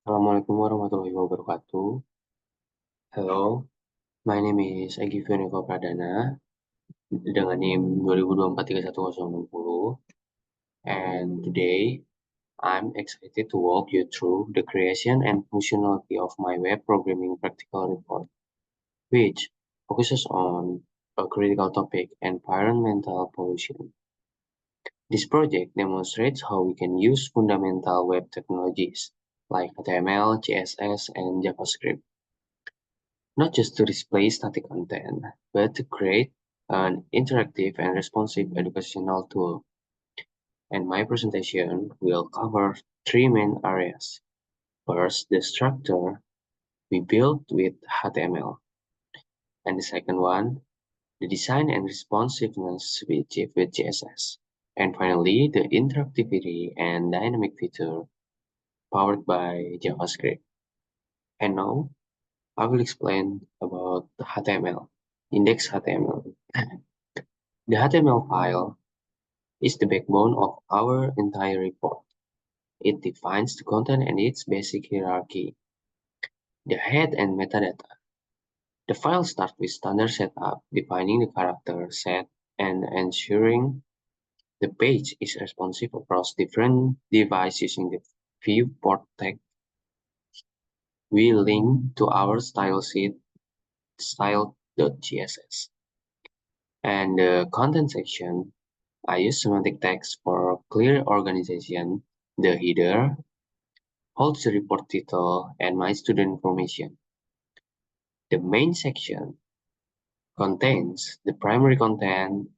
Assalamualaikum warahmatullahi wabarakatuh. Hello, my name is Egy Fioneko Pradana dengan NIM 20243160, and today I'm excited to walk you through the creation and functionality of my web programming practical report, which focuses on a critical topic: environmental pollution. This project demonstrates how we can use fundamental web technologies like HTML, CSS, and JavaScript not just to display static content, but to create an interactive and responsive educational tool. And my presentation will cover three main areas. First, the structure we built with HTML. And the second one, the design and responsiveness we achieved with CSS. And finally, the interactivity and dynamic feature powered by JavaScript. And now, I will explain about the HTML, index HTML. The HTML file is the backbone of our entire report. It defines the content and its basic hierarchy, the head and metadata. The file starts with standard setup, defining the character set and ensuring the page is responsive across different devices using the viewport tag. We link to our style sheet style.css. And the content section, I use semantic tags for clear organization. The header holds the report title and my student information. The main section contains the primary content,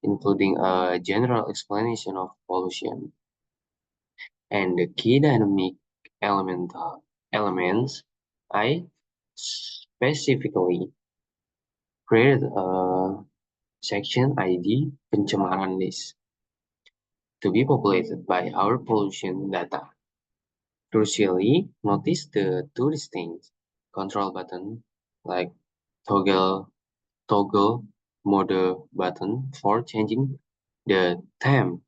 including a general explanation of pollution, and the key dynamic elements. I specifically created a section ID pencemaran list to be populated by our pollution data. Crucially, notice the two distinct control buttons like toggle mode button for changing the theme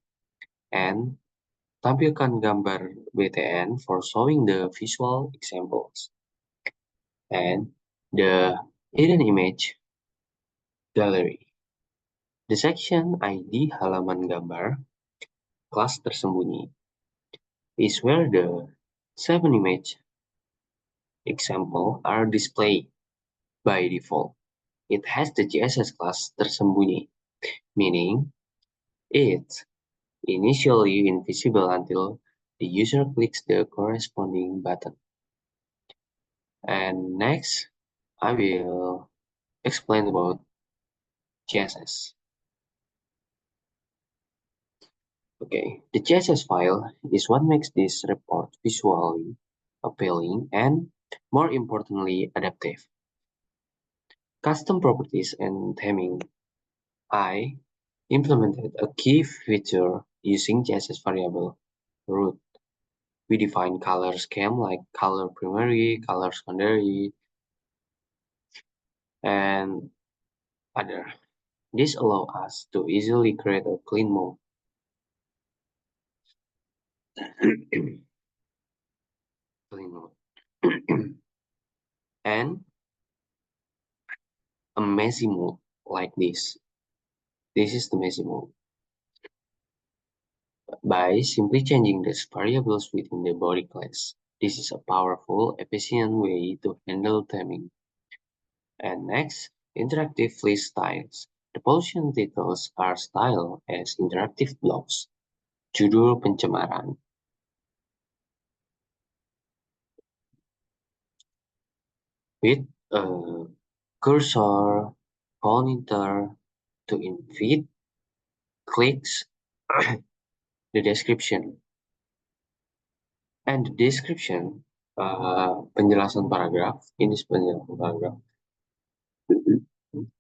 and tampilkan gambar BTN for showing the visual examples, and the hidden image gallery. The section ID halaman gambar kelas tersembunyi is where the 7 image example are displayed by default. It has the CSS class tersembunyi, meaning it's initially invisible until the user clicks the corresponding button. And next, I will explain about CSS. Okay, the CSS file is what makes this report visually appealing and, more importantly, adaptive. Custom properties and theming. I implemented a key feature using CSS variable root. We define color scheme like color primary, color secondary, and other. This allows us to easily create a clean mode clean mode and a messy mode like this. This is the messy mode. By simply changing these variables within the body class. This is a powerful, efficient way to handle theming. And next, interactive list styles. The pollution titles are styled as interactive blocks. Judul pencemaran. With a cursor pointer to invite clicks the description. And the description, penjelasan paragraph, ini penjelasan paragraph,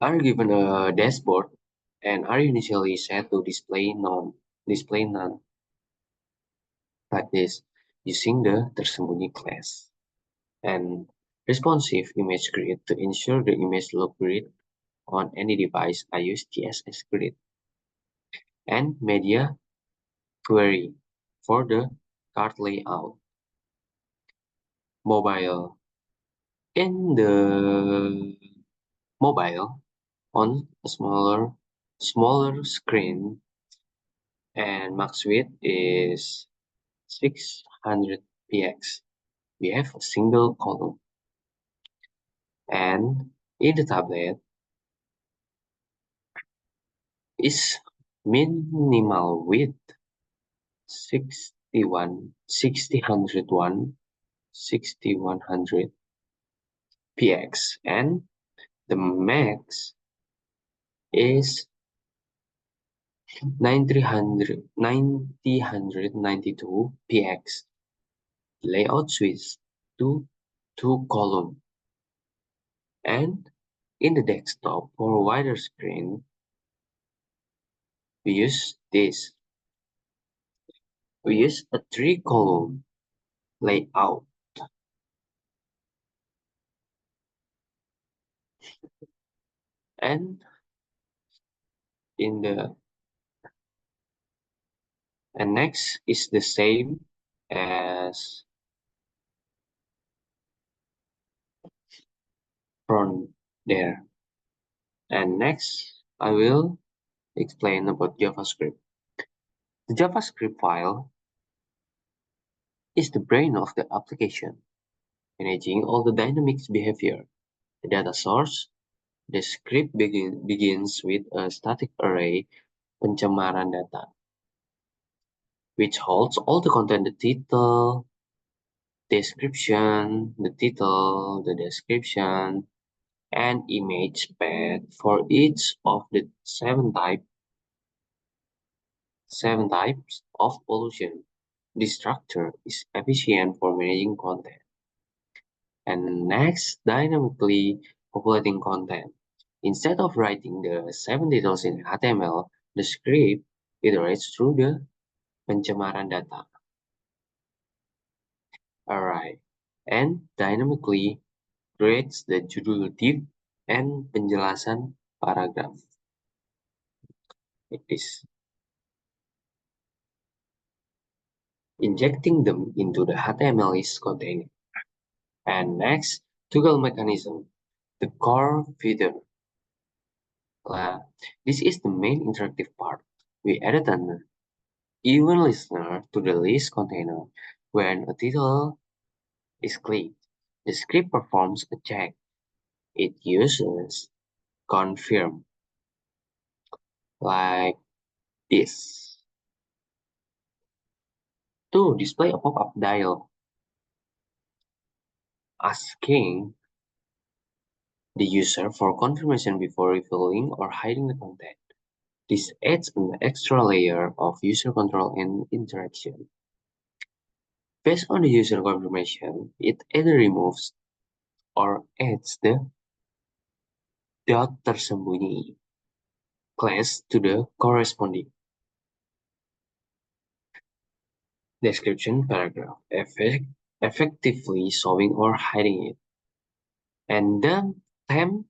are given a dashboard and are initially set to display none, like this, using the tersembunyi class. And responsive image grid to ensure the image look grid on any device. I use CSS grid. And media query for the card layout. mobile. In the mobile, on a smaller screen, and max width is 600 px. We have a single column. And in the tablet is minimal width 61 6001 6100 px, and the max is 9092 px. Layout switch to two column, and in the desktop for wider screen we use this. We use a three column layout, and in the and next is the same as from there. And next I will explain about JavaScript. The JavaScript file is the brain of the application, managing all the dynamics behavior. The data source, the script begins with a static array pencemaran data, which holds all the content, the title, description, the title, the description, and image path for each of the seven types of pollution. This structure is efficient for managing content. And next, dynamically populating content. Instead of writing the 7 details in HTML, the script iterates through the pencemaran data. Alright, and dynamically creates the judul div and penjelasan paragraph. Like this. Injecting them into the HTML is container. And next, toggle mechanism, the core feature. This is the main interactive part. We added an event listener to the list container. When a title is clicked, the script performs a check. It uses confirm like this to display a pop-up dial asking the user for confirmation before revealing or hiding the content. This adds an extra layer of user control and interaction. Based on the user confirmation, it either removes or adds the dot tersembunyi class to the corresponding description paragraph, effectively showing or hiding it. And the temp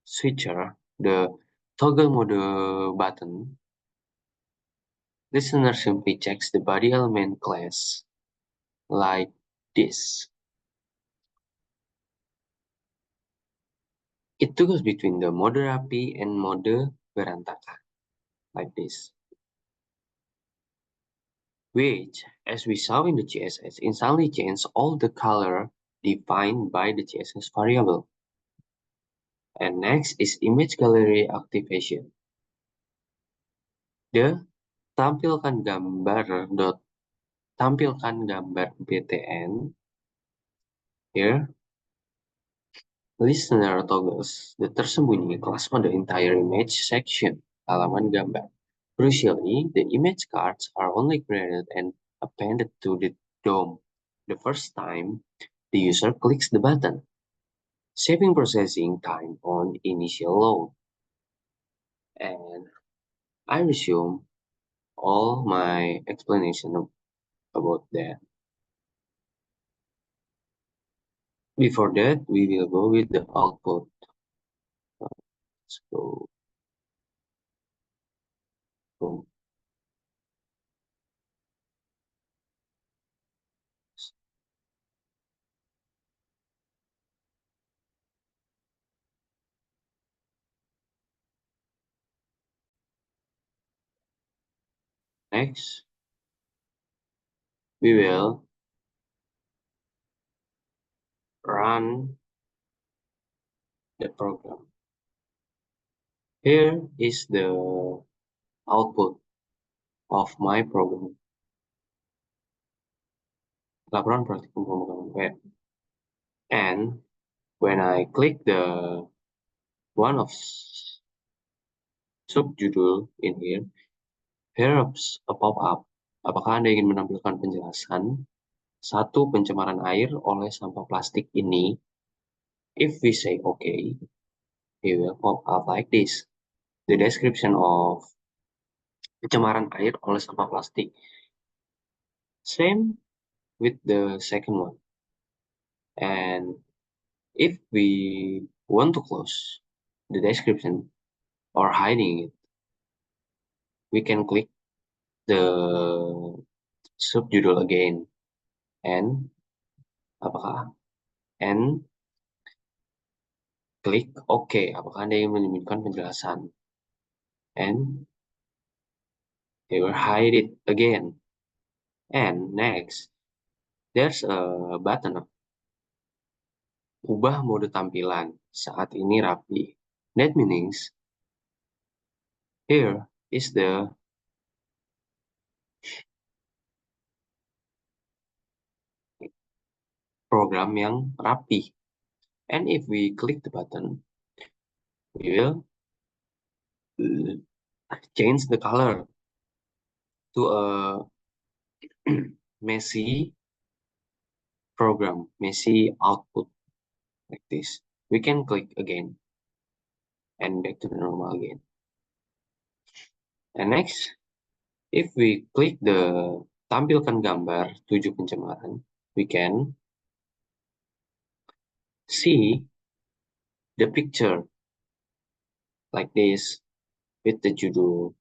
switcher, the toggle mode button, listener simply checks the body element class like this. It toggles between the mode rapi and mode berantakan like this, which, as we saw in the CSS, instantly changes all the color defined by the CSS variable. And next is image gallery activation. The tampilkan gambar btn here. Listener toggles the tersembunyi class on the entire image section, halaman gambar. Crucially, the image cards are only created and appended to the DOM the first time the user clicks the button, saving processing time on initial load. And I resume all my explanation about that. Before that, we will go with the output. Let's go. Boom. Next, we will run the program. Here is the output of my program. Laporan praktikum pemrograman web. And when I click the one of subjudul in here, here's a pop-up. Apakah Anda ingin menampilkan penjelasan satu pencemaran air oleh sampah plastik ini? If we say okay, it will pop up like this. The description of pencemaran air oleh sampah plastik. Same with the second one. And if we want to close the description or hiding it, we can click the subjudul again and klik OK. Apakah Anda ingin menyembunyikan penjelasan? And they will hide it again. And next, there's a button. Ubah mode tampilan. Saat ini rapi. That means here is the program yang rapi. And if we click the button, we will change the color to a messy program, messy output like this. We can click again and back to the normal again. And next, if we click the tampilkan gambar 7 pencemaran, we can see the picture like this with the judul.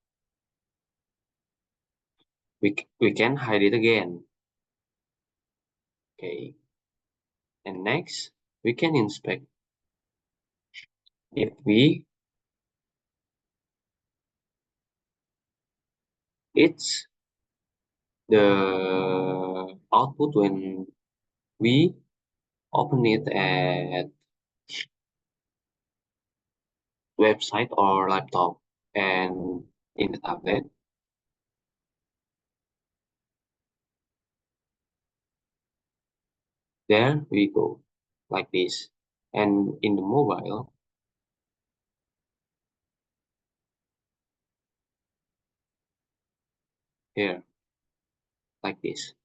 We can hide it again. Okay. And next, we can inspect if it's the output when we open it at website or laptop and in the tablet. There we go, like this. And in the mobile, here, like this.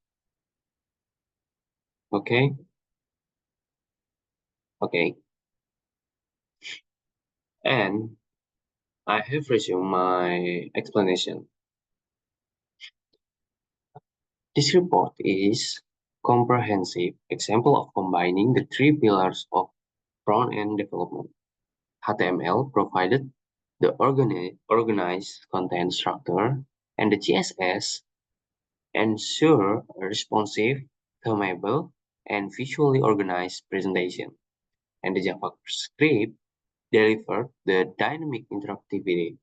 Okay? Okay. And I have resumed my explanation. This report is comprehensive example of combining the three pillars of front-end development. HTML provided the organized content structure, and the CSS ensure a responsive, themable, and visually organized presentation. And the JavaScript delivered the dynamic interactivity,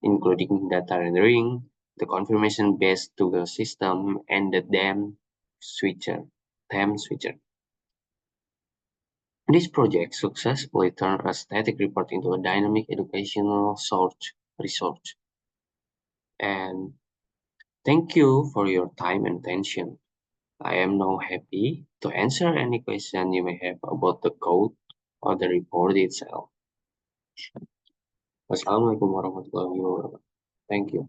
including data rendering, the confirmation-based toggle system, and the theme switcher. This project successfully turned a static report into a dynamic educational resource. And thank you for your time and attention. I am now happy to answer any question you may have about the code or the report itself. Wassalamualaikum warahmatullahi wabarakatuh. Thank you.